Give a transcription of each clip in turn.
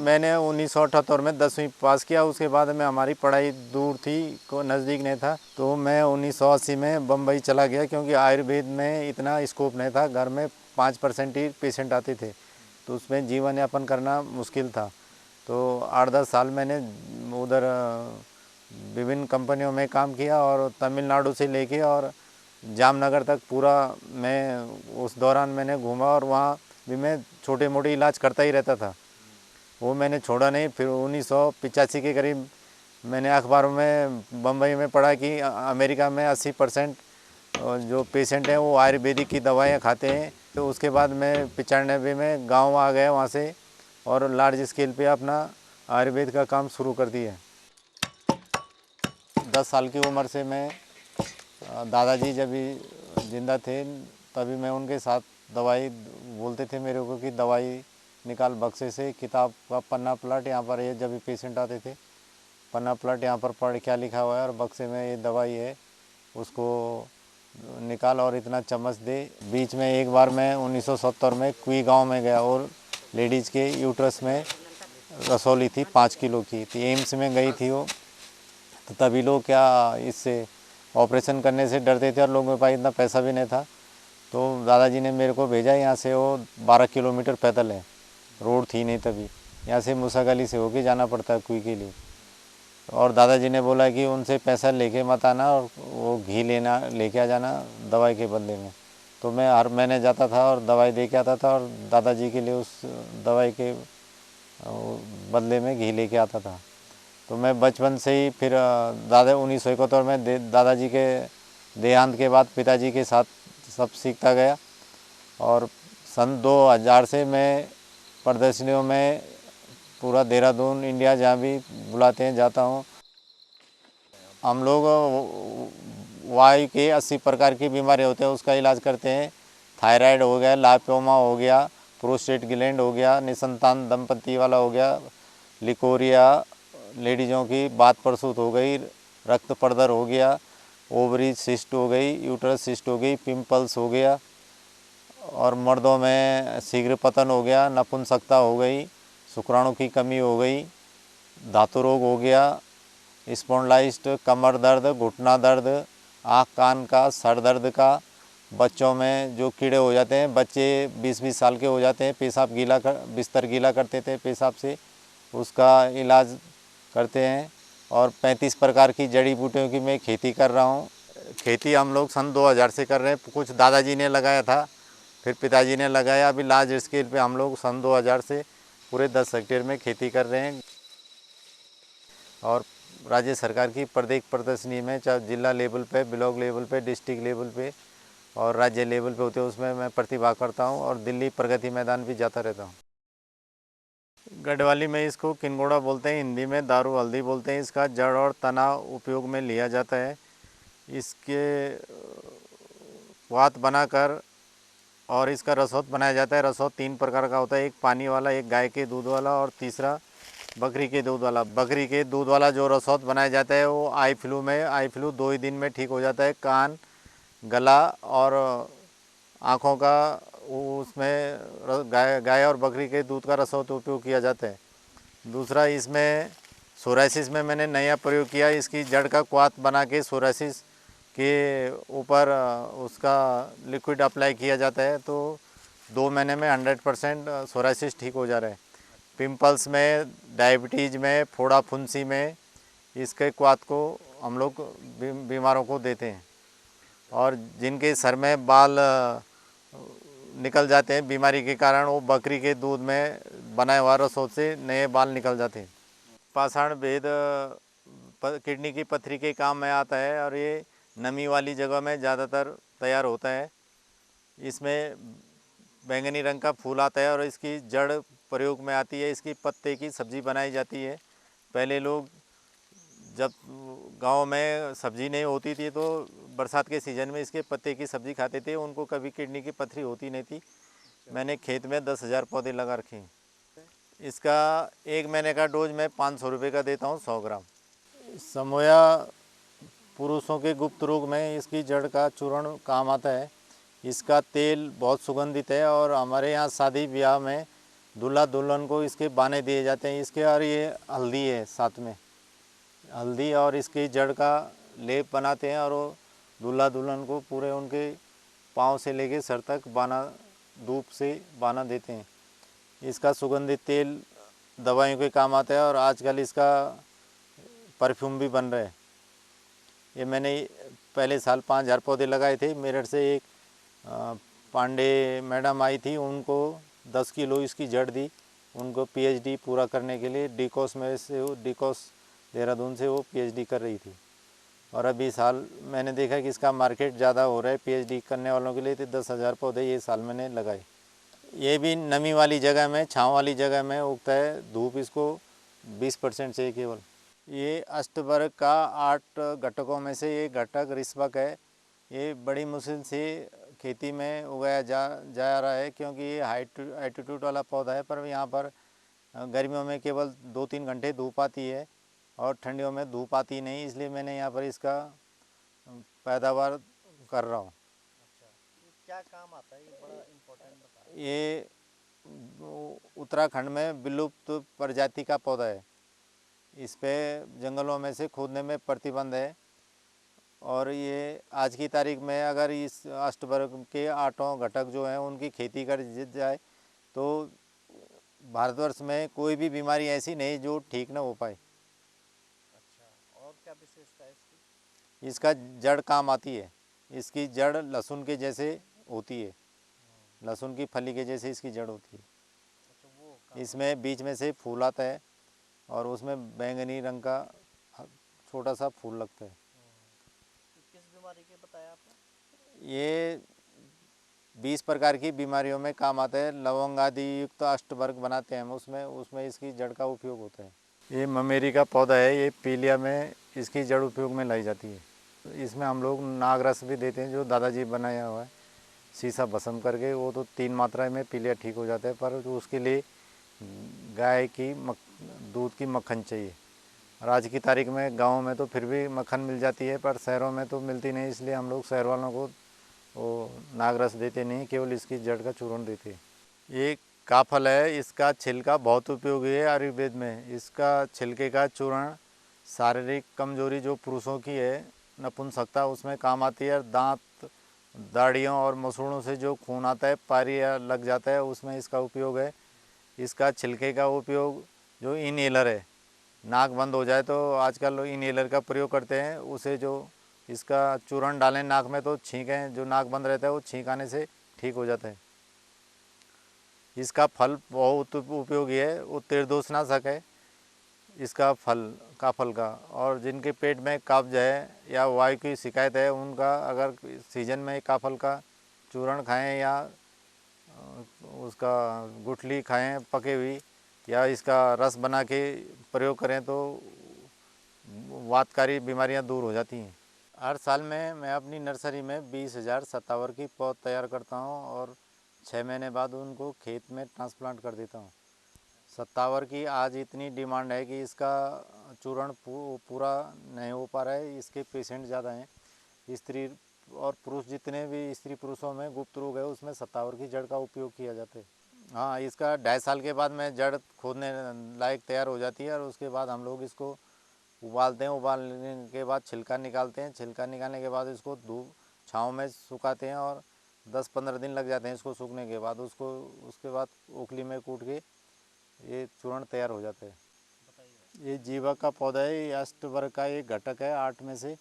मैंने 1978 में 10वीं पास किया। उसके बाद में हमारी पढ़ाई दूर थी, को नज़दीक नहीं था, तो मैं 1980 में बम्बई चला गया, क्योंकि आयुर्वेद में इतना स्कोप नहीं था। घर में 5% ही पेशेंट आते थे, तो उसमें जीवन यापन करना मुश्किल था। तो 8-10 साल मैंने उधर विभिन्न कंपनियों में काम किया, और तमिलनाडु से लेके और जामनगर तक पूरा मैं उस दौरान मैंने घूमा, और वहाँ भी मैं छोटे मोटे इलाज करता ही रहता था। वो मैंने छोड़ा नहीं। फिर 1985 के करीब मैंने अखबारों में बम्बई में पढ़ा कि अमेरिका में 80% जो पेशेंट हैं वो आयुर्वेदिक की दवाइयाँ खाते हैं। तो उसके बाद मैं 95 में गांव आ गया वहाँ से, और लार्ज स्केल पे अपना आयुर्वेद का काम शुरू कर दिया। 10 साल की उम्र से मैं दादाजी जब भी जिंदा थे तभी मैं उनके साथ दवाई बोलते थे मेरे को कि दवाई निकाल बक्से से, किताब का पन्ना पलट, यहाँ पर ये जब भी पेशेंट आते थे पन्ना पलट, यहाँ पर पढ़ क्या लिखा हुआ है, और बक्से में ये दवाई है उसको निकाल और इतना चम्मच दे। बीच में एक बार मैं 1970 में कुई गांव में गया, और लेडीज़ के यूट्रस में रसौली थी 5 किलो की थी, एम्स में गई थी वो। तो तभी लोग क्या इससे ऑपरेशन करने से डरते थे, और लोगों के पास इतना पैसा भी नहीं था। तो दादाजी ने मेरे को भेजा यहाँ से, वो 12 किलोमीटर पैदल है, रोड थी नहीं तभी, यहाँ से मूसा गली से होके जाना पड़ता है कुई के लिए। और दादाजी ने बोला कि उनसे पैसा लेके मत आना, और वो घी लेना लेके आ जाना दवाई के बदले में। तो मैं हर महीने जाता था और दवाई दे के आता था, और दादाजी के लिए उस दवाई के बदले में घी लेके आता था। तो मैं बचपन से ही फिर 1971 में दादाजी के देहांत के बाद पिताजी के साथ सब सीखता गया, और सन 2000 से मैं प्रदर्शनियों में पूरा देहरादून इंडिया जहाँ भी बुलाते हैं जाता हूँ। हम लोग वायु के 80 प्रकार की बीमारी होते हैं उसका इलाज करते हैं। थायराइड हो गया, लाइपोमा हो गया, प्रोस्टेट ग्लैंड हो गया, निसंतान दंपति वाला हो गया, लिकोरिया, लेडीज़ों की बात प्रसूत हो गई, रक्त प्रदर हो गया, ओवरी सिस्ट हो गई, यूट्रस सिस्ट हो गई, पिंपल्स हो गया, और मर्दों में शीघ्र पतन हो गया, नपुंसकता हो गई, शुक्राणु की कमी हो गई, धातु रोग हो गया, स्पॉन्डिलाइटिस, कमर दर्द, घुटना दर्द, आँख कान का, सर दर्द का, बच्चों में जो कीड़े हो जाते हैं, बच्चे 20-20 साल के हो जाते हैं, पेशाब गीला कर बिस्तर गीला करते थे पेशाब से, उसका इलाज करते हैं। और 35 प्रकार की जड़ी बूटियों की मैं खेती कर रहा हूँ। खेती हम लोग सन 2000 से कर रहे हैं। कुछ दादाजी ने लगाया था, फिर पिताजी ने लगाया, अभी लार्ज स्केल पे हम लोग सन 2000 से पूरे 10 हेक्टेयर में खेती कर रहे हैं। और राज्य सरकार की प्रत्येक प्रदर्शनी में, चाहे जिला लेवल पे, ब्लॉक लेवल पे, डिस्ट्रिक्ट लेवल पे और राज्य लेवल पे होते हैं, उसमें मैं प्रतिभाग करता हूँ, और दिल्ली प्रगति मैदान भी जाता रहता हूँ। गढ़वाली में इसको किनगोड़ा बोलते हैं, हिंदी में दारू हल्दी बोलते हैं। इसका जड़ और तना उपयोग में लिया जाता है। इसके वात बनाकर और इसका रसौत बनाया जाता है। रसौत 3 प्रकार का होता है, एक पानी वाला, एक गाय के दूध वाला, और तीसरा बकरी के दूध वाला। बकरी के दूध वाला जो रसौत बनाया जाता है वो आई फ्लू 2 ही दिन में ठीक हो जाता है। कान, गला और आँखों का उसमें गाय और बकरी के दूध का रसौत उपयोग किया जाता है। दूसरा, इसमें सोराइसिस में मैंने नया प्रयोग किया। इसकी जड़ का क्वाथ बना के सोराइसिस के ऊपर उसका लिक्विड अप्लाई किया जाता है, तो 2 महीने में 100% सोराइसिस ठीक हो जा रहा है। पिंपल्स में, डायबिटीज़ में, फोड़ा फुंसी में इसके क्वाथ को हम लोग बीमारों को देते हैं। और जिनके सर में बाल निकल जाते हैं बीमारी के कारण, वो बकरी के दूध में बनाए हुआ रसौत से नए बाल निकल जाते हैं। पाषाण भेद किडनी की पथरी के काम में आता है, और ये नमी वाली जगह में ज़्यादातर तैयार होता है। इसमें बैंगनी रंग का फूल आता है, और इसकी जड़ प्रयोग में आती है। इसकी पत्ते की सब्ज़ी बनाई जाती है। पहले लोग जब गांव में सब्ज़ी नहीं होती थी तो बरसात के सीज़न में इसके पत्ते की सब्ज़ी खाते थे, उनको कभी किडनी की पथरी होती नहीं थी। मैंने खेत में 10,000 पौधे लगा रखे हैं। इसका 1 महीने का डोज मैं 500 रुपये का देता हूँ, 100 ग्राम। समोया पुरुषों के गुप्त रोग में इसकी जड़ का चूर्ण काम आता है। इसका तेल बहुत सुगंधित है, और हमारे यहाँ शादी ब्याह में दूल्हा दुल्हन को इसके बाने दिए जाते हैं इसके। और ये हल्दी है साथ में, हल्दी और इसकी जड़ का लेप बनाते हैं और वो दूल्हा दुल्हन को पूरे उनके पाँव से लेके सर तक बाना, धूप से बाना देते हैं। इसका सुगंधित तेल दवाइयों के काम आता है और आजकल इसका परफ्यूम भी बन रहा है। ये मैंने पहले साल 5,000 पौधे लगाए थे। मेरठ से एक पांडे मैडम आई थी, उनको 10 किलो इसकी जड़ दी, उनको पीएचडी पूरा करने के लिए डीकॉस में से, वो डीकॉस देहरादून से वो पीएचडी कर रही थी। और अभी साल मैंने देखा कि इसका मार्केट ज़्यादा हो रहा है पीएचडी करने वालों के लिए, तो 10,000 पौधे ये साल मैंने लगाए। ये भी नमी वाली जगह में, छाँव वाली जगह में उगता है। धूप इसको 20% चाहिए केवल। ये अष्टवर्ग का 8 घटकों में से एक घटक रिस्वक है। ये बड़ी मुश्किल से खेती में उगाया जा रहा है, क्योंकि ये एल्टीट्यूड वाला पौधा है। पर यहाँ पर गर्मियों में केवल 2-3 घंटे धूप आती है और ठंडियों में धूप आती नहीं, इसलिए मैंने यहाँ पर इसका पैदावार कर रहा हूँ। अच्छा, ये क्या काम आता है, ये बड़ा इम्पोर्टेंट बता। ये उत्तराखंड में विलुप्त प्रजाति का पौधा है। इस पे जंगलों में से खोदने में प्रतिबंध है। और ये आज की तारीख में अगर इस अष्टवर्ग के 8 घटक जो हैं उनकी खेती कर जाए तो भारतवर्ष में कोई भी बीमारी ऐसी नहीं जो ठीक ना हो पाए। अच्छा, और क्या विशेषता है इसकी? इसका जड़ काम आती है। इसकी जड़ लहसुन के जैसे होती है, लहसुन की फली के जैसे इसकी जड़ होती है। अच्छा, वो काम। इसमें बीच में से फूल आता है और उसमें बैंगनी रंग का छोटा सा फूल लगता है। तो किस बीमारी के बताया आपने? ये 20 प्रकार की बीमारियों में काम आता है। लवंग आदि युक्त अष्टवर्ग बनाते हैं हम उसमें, उसमें इसकी जड़ का उपयोग होता है। ये ममेरी का पौधा है। ये पीलिया में इसकी जड़ उपयोग में लाई जाती है। इसमें हम लोग नागरस भी देते हैं, जो दादाजी बनाया हुआ है शीशा भस्म करके। वो तो 3 मात्रा में पीलिया ठीक हो जाता है, पर जो उसके लिए गाय की दूध की मक्खन चाहिए। और आज की तारीख में गाँव में तो फिर भी मक्खन मिल जाती है, पर शहरों में तो मिलती नहीं, इसलिए हम लोग शहर वालों को वो नागरस देते नहीं, केवल इसकी जड़ का चूर्ण देते हैं। ये काफल है, इसका छिलका बहुत उपयोगी है आयुर्वेद में। इसका छिलके का चूर्ण शारीरिक कमजोरी जो पुरुषों की है, नपुंसकता, उसमें काम आती है। दांत, दाढ़ियों और मसूड़ों से जो खून आता है, पारिया लग जाता है, उसमें इसका उपयोग है। इसका छिलके का उपयोग जो इनहेलर है, नाक बंद हो जाए तो आजकल लोग इनहेलर का प्रयोग करते हैं, उसे जो इसका चूर्ण डालें नाक में तो छींकें, जो नाक बंद रहता है वो छींक आने से ठीक हो जाता है। इसका फल बहुत उपयोगी है, वो त्रिदोषनाशक है इसका फल, काफल का। और जिनके पेट में कब्ज है या वायु की शिकायत है, उनका अगर सीजन में काफल का चूर्ण खाएं या उसका गुठली खाएं पके हुई, या इसका रस बना के प्रयोग करें तो वातकारी बीमारियां दूर हो जाती हैं। हर साल में मैं अपनी नर्सरी में 20,000 सतावर की पौध तैयार करता हूं और 6 महीने बाद उनको खेत में ट्रांसप्लांट कर देता हूं। सतावर की आज इतनी डिमांड है कि इसका चूर्ण पूरा नहीं हो पा रहा है। इसके पेशेंट ज़्यादा हैं। स्त्री और पुरुष, जितने भी स्त्री पुरुषों में गुप्त रोग है उसमें सतावर की जड़ का उपयोग किया जाता है। हाँ, इसका 2.5 साल के बाद में जड़ खोदने लायक तैयार हो जाती है और उसके बाद हम लोग इसको उबालते हैं। उबालने के बाद छिलका निकालते हैं। छिलका निकालने के बाद इसको धूप छाँव में सुखाते हैं और 10-15 दिन लग जाते हैं इसको सूखने के बाद। उसके बाद ओखली में कूट के ये चूर्ण तैयार हो जाता है। बताइए। ये जीवा का पौधा है। ये अष्टवर्ग का एक घटक है 8 में से।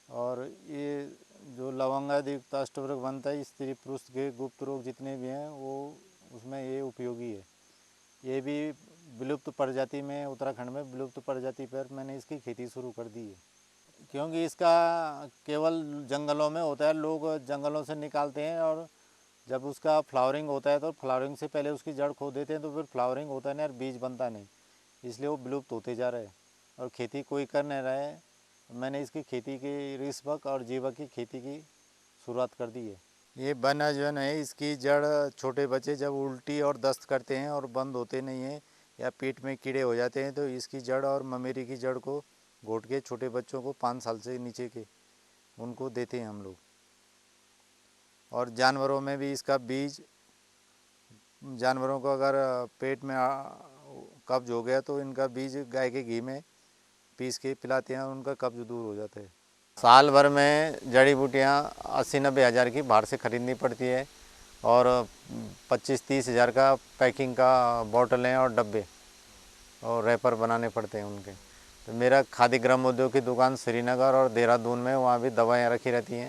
और ये जो लवंगायुक्त अष्टवर्ग बनता है, स्त्री पुरुष के गुप्त रोग जितने भी हैं वो उसमें ये उपयोगी है। ये भी विलुप्त प्रजाति में, उत्तराखंड में विलुप्त प्रजाति पर मैंने इसकी खेती शुरू कर दी है, क्योंकि इसका केवल जंगलों में होता है। लोग जंगलों से निकालते हैं और जब उसका फ्लावरिंग होता है तो फ्लावरिंग से पहले उसकी जड़ खो देते हैं, तो फिर फ्लावरिंग होता नहीं और बीज बनता नहीं, इसलिए वो विलुप्त होते जा रहे हैं और खेती कोई कर नहीं रहा है। मैंने इसकी खेती की रिस्वक और जीवक की खेती की शुरुआत कर दी है। ये वन्यजन है। इसकी जड़, छोटे बच्चे जब उल्टी और दस्त करते हैं और बंद होते नहीं हैं या पेट में कीड़े हो जाते हैं, तो इसकी जड़ और ममेरी की जड़ को घोट के छोटे बच्चों को 5 साल से नीचे के उनको देते हैं हम लोग। और जानवरों में भी इसका बीज जानवरों को अगर पेट में कब्ज हो गया तो इनका बीज गाय के घी में पीस के पिलाते हैं, उनका कब्ज दूर हो जाता है। साल भर में जड़ी बूटियाँ 80-90 हज़ार की बाहर से ख़रीदनी पड़ती है और 25-30 हज़ार का पैकिंग का बॉटलें और डब्बे और रैपर बनाने पड़ते हैं उनके। तो मेरा खादी ग्राम उद्योग की दुकान श्रीनगर और देहरादून में, वहाँ भी दवाएं रखी रहती हैं।